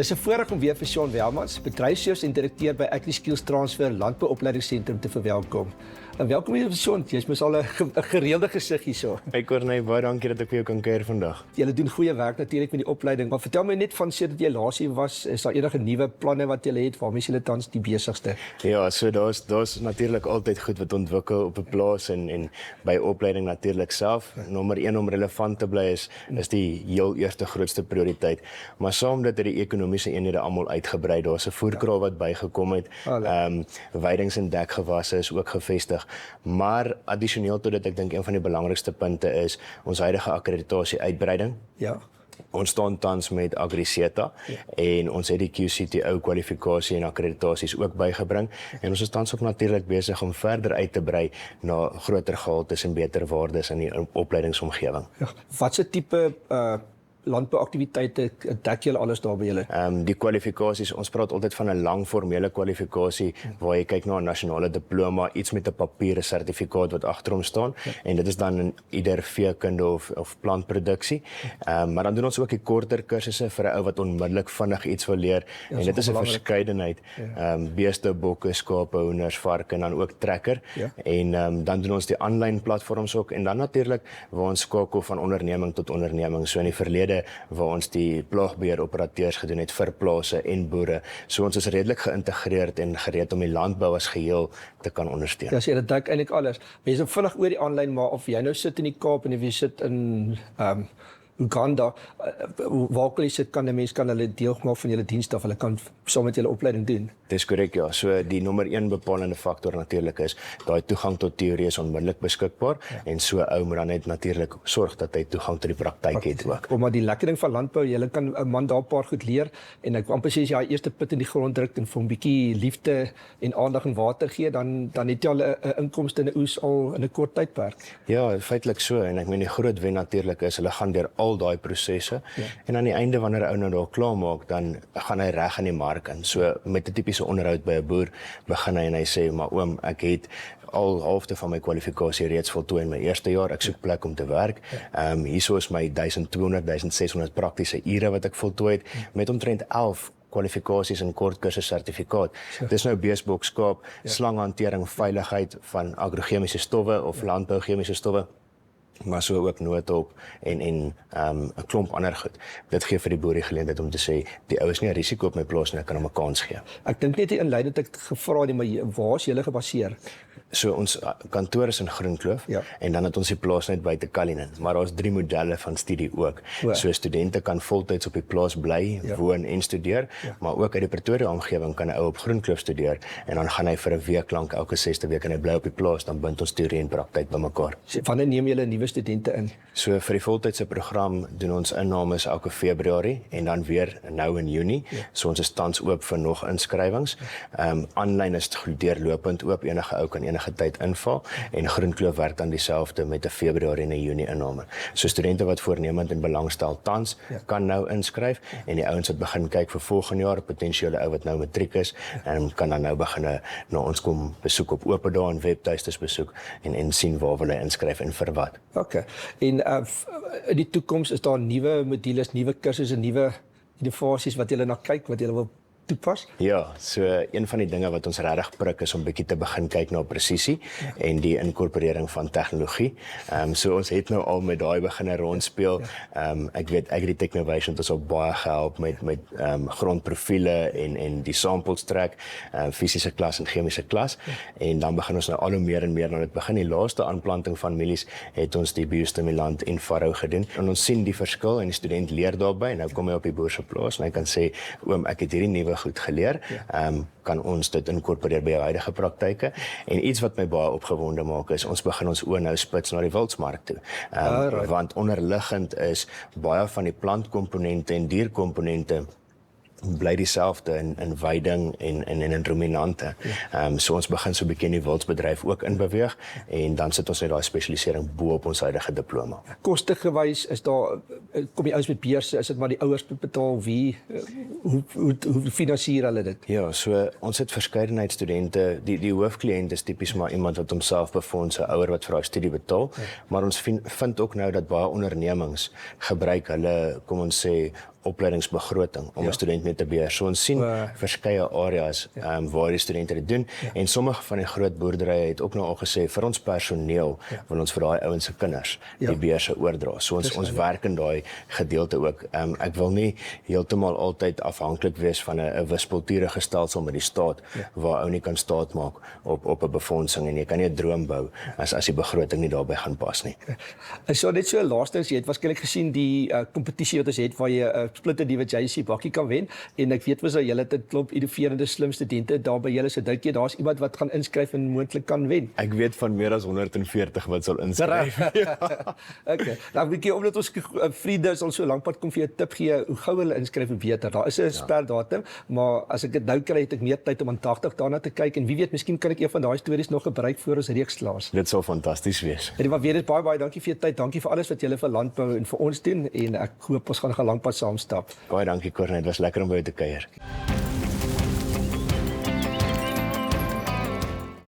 Dis 'n voorreg om weer vir Shaun Welmans, bedryfshoof en direkteur by AgriSkills Transfer Landbouopleidingsentrum te verwelkom. En welkom hier Shaun, jy's mos al 'n gereelde gesig hierso. Hey Corné, baie dankie dat ek vir jou kan kuier vandag. Julle doen goeie werk natuurlik met die opleiding, maar vertel my net van sedert jy laas hier was, is daar enige nuwe planne wat julle het, waarmee julle tans die besigste? Ja, so daar's natuurlik altyd goed wat ontwikkel op 'n plaas en by opleiding natuurlik self. Nommer 1 om relevant te bly is die heel eerste grootste prioriteit. Maar saam dat die ekonomiese eenhede almal uitgebrei, daar's 'n voerkraal wat bygekom het. Weidings en dekgewasse is ook gevestig. Maar addisioneel tot dit, ek dink een van die belangrikste punte is ons huidige akkreditasie uitbreiding. Ja. Ons staan tans met AgriSeta en ons het die QCTO kwalifikasie en akkreditasies ook bygebring en ons is tans ook natuurlik besig om verder uit te brei na groter gehaltes en beter waardes in die opleidingsomgewing. Ja. Wat se tipe landbouaktiwiteite dek julle alles daar by julle? Die kwalifikasies, ons praat altyd van 'n lang formele kwalifikasie waar jy kyk na 'n nasionale diploma, iets met 'n papiere sertifikaat wat agter hom staan en dit is dan in ieder veekunde of plantproduksie. Maar dan doen ons ook die korter kursusse vir 'n ou wat onmiddellik vinnig iets wil leer en dit is 'n verskeidenheid. Beeste, bokke, skape, hoenders, varke en dan ook trekker. En dan doen ons die aanlyn platforms ook en dan natuurlik waar ons skakel van onderneming tot onderneming. So in die verlede waar ons die plaagbeheeroperateurs gedoen het vir plase en boere. So ons is redelik geïntegreerd en gereed om die landbou as geheel te kan ondersteun. Ja, sê dit dek eintlik alles. Mense vinnig oor die aanlyn, maar of jy nou sit in die Kaap en of jy sit in Uganda, waar jy sit, kan 'n mens hulle deel maak van julle dienste of hulle kan saam met julle opleiding doen. Dis korrek, ja. So die nommer 1 bepalende faktor natuurlik is daai toegang tot teorie is onmiddellik beskikbaar en so ou moet dan net natuurlik sorg dat hy toegang tot die praktyk het ook. Maar die lekker ding van landbou, jy kan 'n man daar 'n paar goed leer en ek amper sê as jy daai eerste put in die grond druk en vir 'n bietjie liefde en aandag en water gee, dan het jy al 'n inkomste en 'n oes al in 'n kort tydperk. Ja, feitelik so en ek meen die groot wen natuurlik is hulle gaan deur al daai prosesse en aan die einde wanneer 'n ou nou daar klaar maak, dan gaan hy reg in die mark in. So met 'n tipiese onderhoud by 'n boer begin hy en hy sê, maar oom, ek het al halfte van my kwalifikasie reeds voltooi in my eerste jaar, ek soek plek om te werk. Hierso is my 1200, 1600 praktiese ure wat ek voltooi het, met omtrent 11 kwalifikasies en kort kursus sertifikaat. Dis nou beesbok, skaap, slanghantering, veiligheid van agrochemiese stowwe of landbouchemiese stowwe, maar so ook noodhulp en 'n klomp ander goed. Dit gee vir die boer die geleentheid om te sê, die ou is nie 'n risiko op my plaas nie, ek kan hom 'n kans gee. Ek dink net inleidend ek gevra het, maar waar is julle gebaseer? So ons kantoor is in Groenkloof en dan het ons die plaas net buite Cullinan, maar daar's 3 modelle van studie ook. So studente kan voltyds op die plaas bly, woon en studeer, maar ook uit die Pretoria omgewing kan 'n ou op Groenkloof studeer en dan gaan hy vir 'n week lank elke 6de week en hy bly op die plaas, dan bind ons teorie en praktyk bymekaar. Wanneer neem julle nuwe studente in? So vir die voltydse program doen ons innames elke Februarie en dan weer nou in Junie. So ons is tans oop vir nog inskrywings. Aanlyn is deurlopend oop, enige ou kan enige tyd invul en Groenkloof werk dan dieselfde met 'n Februarie en 'n Junie inname. So studente wat voornemend en belangstel tans kan nou inskryf en die ouens wat begin kyk vir volgende jaar, potensiële ou wat nou matriek is en kan dan nou begin na ons kom besoek op oop dae en webtuistes besoek en sien waar wil hy inskryf en vir wat. Okay. En in die toekoms is daar nuwe modules, nuwe kursusse, nuwe innovasies wat julle na kyk, wat julle wil toepas? Ja, so een van die dinge wat ons regtig prik is om bietjie te begin kyk na presisie en die inkorporering van tegnologie. So ons het nou al met daai begine rondspeel. Ek weet Agritech Innovation het ons ook baie gehelp met grondprofiele en die samples trek, fisiese klas en chemiese klas. En dan begin ons nou al hoe meer en meer na dit begin. Die laaste aanplanting van mielies het ons die biostimulant en farrow gedoen. En ons sien die verskil en die student leer daarbey. Nou kom hy op die boer se plaas en hy kan sê, oom, ek het hierdie nuwe goed geleer, kan ons dit inkorporeer by jou huidige praktyke. En iets wat my baie opgewonde maak is, ons begin ons oë nou spits na die wildsmark toe. Want onderliggend is baie van die plantkomponente en dierkomponente bly dieselfde in veiding en in ruminante. So ons begin so 'n bietjie in die wildsbedryf ook inbeweeg en dan sit ons net daai spesialisering bo op ons huidige diploma. Kostegewys is daar, kom die ouens met beurse, is dit maar die ouers betaal, wie, hoe finansier hulle dit? Ja, so ons het verskeidenheid studente, die hoofkliënt is tipies maar iemand wat homself befonds, 'n ouer wat vir haar studie betaal, maar ons vind ook nou dat baie ondernemings gebruik hulle, kom ons sê, opleidingsbegroting om 'n student mee te beheer. So ons sien verskeie areas waar die studente dit doen en sommige van die groot boerderye het ook nou al gesê vir ons personeel wil ons vir daai ouens se kinders die beurse oordra. So ons werk in daai gedeelte ook. Ek wil nie heeltemal altyd afhanklik wees van 'n wispelturige stelsel met die staat waar ou nie kan staat maak op 'n befondsing en jy kan nie 'n droom bou as die begroting nie daarbey gaan pas nie. So net so laastens, jy het waarskynlik gesien die kompetisie wat ons het waar jy 'n splitter nuwe JC bakkie kan wen en ek weet mos dat julle het 'n klomp innoverende slim studente daar by julle, so dink jy daar's iemand wat gaan inskryf en moontlik kan wen? Ek weet van meer as 140 wat sal inskryf. Okay. Nou 'n bietjie omdat ons vriende al so lank pad kom vir jou tip gee hoe gou hulle inskryf hoe beter. Daar is 'n sperdatum, maar as ek dit nou kry het ek meer tyd om aandagtig daarna te kyk en wie weet miskien kan ek een van daai stories nog gebruik vir ons reeks laas. Dit sou fantasties wees. En maar weer eens baie dankie vir jou tyd. Dankie vir alles wat julle vir landbou en vir ons doen en ek hoop ons gaan 'n lang pad saam stap. Baie dankie Corne, dit was lekker om by jou te kuier.